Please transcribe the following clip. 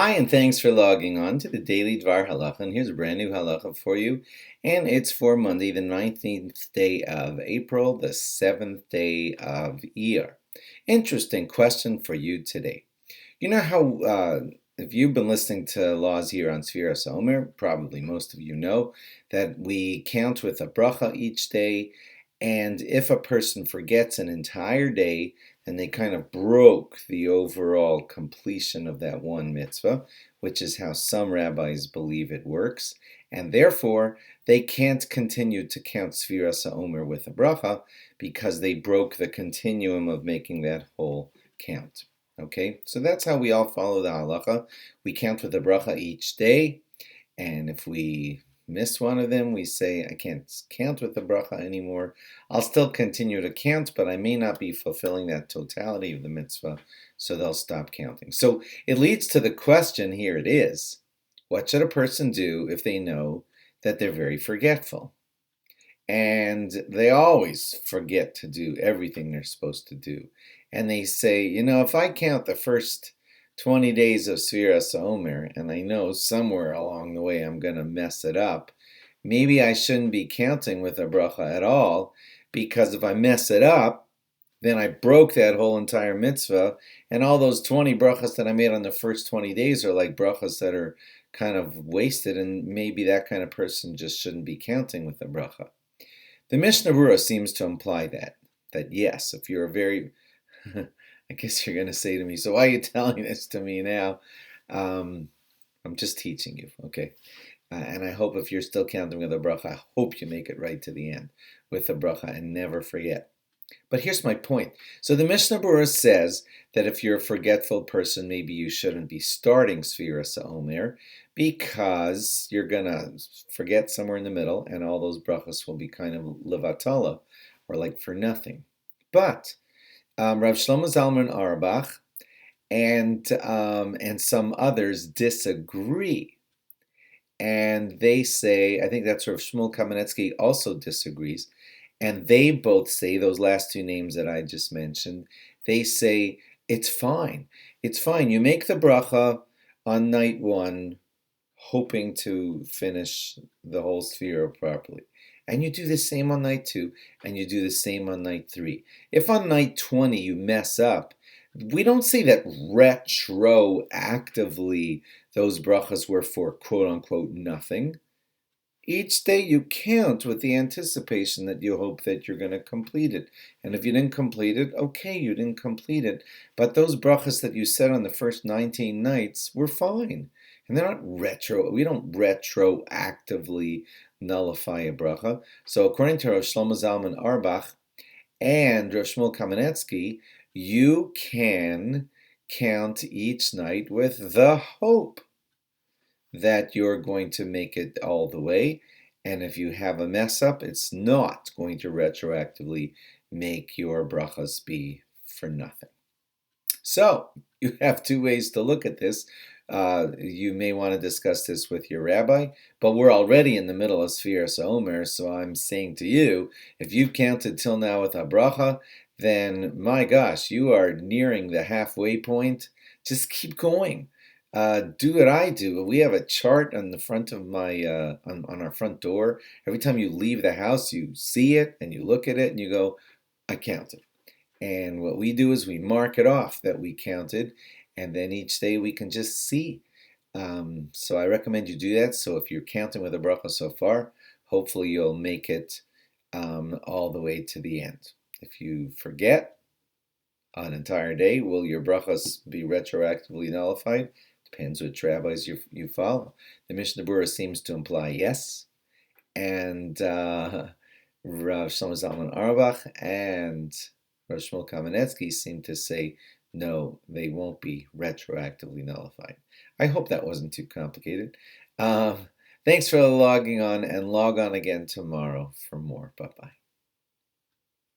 Hi, and thanks for logging on to the Daily DVAR Halacha. And here's a brand new halacha for you. And it's for Monday, the 19th day of April, the 7th day of Iyar. Interesting question for you today. You know how, if you've been listening to laws here on Sfiras Omer, probably most of you know that we count with a bracha each day. And if a person forgets an entire day, and they kind of broke the overall completion of that one mitzvah, which is how some rabbis believe it works, and therefore they can't continue to count Sfiras Omer with a bracha because they broke the continuum of making that whole count. Okay, so that's how we all follow the halacha. We count with a bracha each day, and if we miss one of them, we say, I can't count with the bracha anymore. I'll still continue to count, but I may not be fulfilling that totality of the mitzvah, so they'll stop counting. So it leads to the question, here it is, what should a person do if they know that they're very forgetful? And they always forget to do everything they're supposed to do. And they say, if I count the first 20 days of Sfiras Omer, and I know somewhere along the way I'm going to mess it up, maybe I shouldn't be counting with a bracha at all, because if I mess it up, then I broke that whole entire mitzvah, and all those 20 brachas that I made on the first 20 days are like brachas that are kind of wasted, and maybe that kind of person just shouldn't be counting with a bracha. The Mishnah Berurah seems to imply that yes, if you're a very I guess you're going to say to me, so why are you telling this to me now? I'm just teaching you, okay? And I hope if you're still counting with a bracha, I hope you make it right to the end with a bracha and never forget. But here's my point. So the Mishnah Berurah says that if you're a forgetful person, maybe you shouldn't be starting Sfiras Omer because you're going to forget somewhere in the middle and all those brachas will be kind of levatala, or like for nothing. But Rav Shlomo Zalman Auerbach and some others disagree. And they say, I think that's Rav Shmuel Kamenetsky also disagrees, and they both say, those last two names that I just mentioned, they say, it's fine. It's fine. You make the bracha on night one, hoping to finish the whole sphere properly. And you do the same on night 2, and you do the same on night 3. If on night 20 you mess up, we don't say that retroactively those brachas were for quote-unquote nothing. Each day you count with the anticipation that you hope that you're going to complete it. And if you didn't complete it, okay, you didn't complete it. But those brachas that you said on the first 19 nights were fine. And they're not we don't retroactively nullify a bracha. So according to Rav Shlomo Zalman Auerbach and Rav Shmuel Kamenetsky, you can count each night with the hope that you're going to make it all the way. And if you have a mess up, it's not going to retroactively make your brachas be for nothing. So you have two ways to look at this. You may want to discuss this with your rabbi, but we're already in the middle of Sfiras Omer, so I'm saying to you, if you've counted till now with a bracha, then my gosh, you are nearing the halfway point. Just keep going. Do what I do. We have a chart on the front of my on our front door. Every time you leave the house, you see it and you look at it and you go, I counted. And what we do is we mark it off that we counted, and then each day we can just see. So I recommend you do that. So if you're counting with a bracha so far, hopefully you'll make it all the way to the end. If you forget an entire day, will your brachas be retroactively nullified? Depends which rabbis you follow. The Mishnah Berurah seems to imply yes, and Rav Shlomo Zalman Auerbach and Rav Shmuel Kamenetsky seem to say no, they won't be retroactively nullified. I hope that wasn't too complicated. Thanks for logging on, and log on again tomorrow for more. Bye-bye.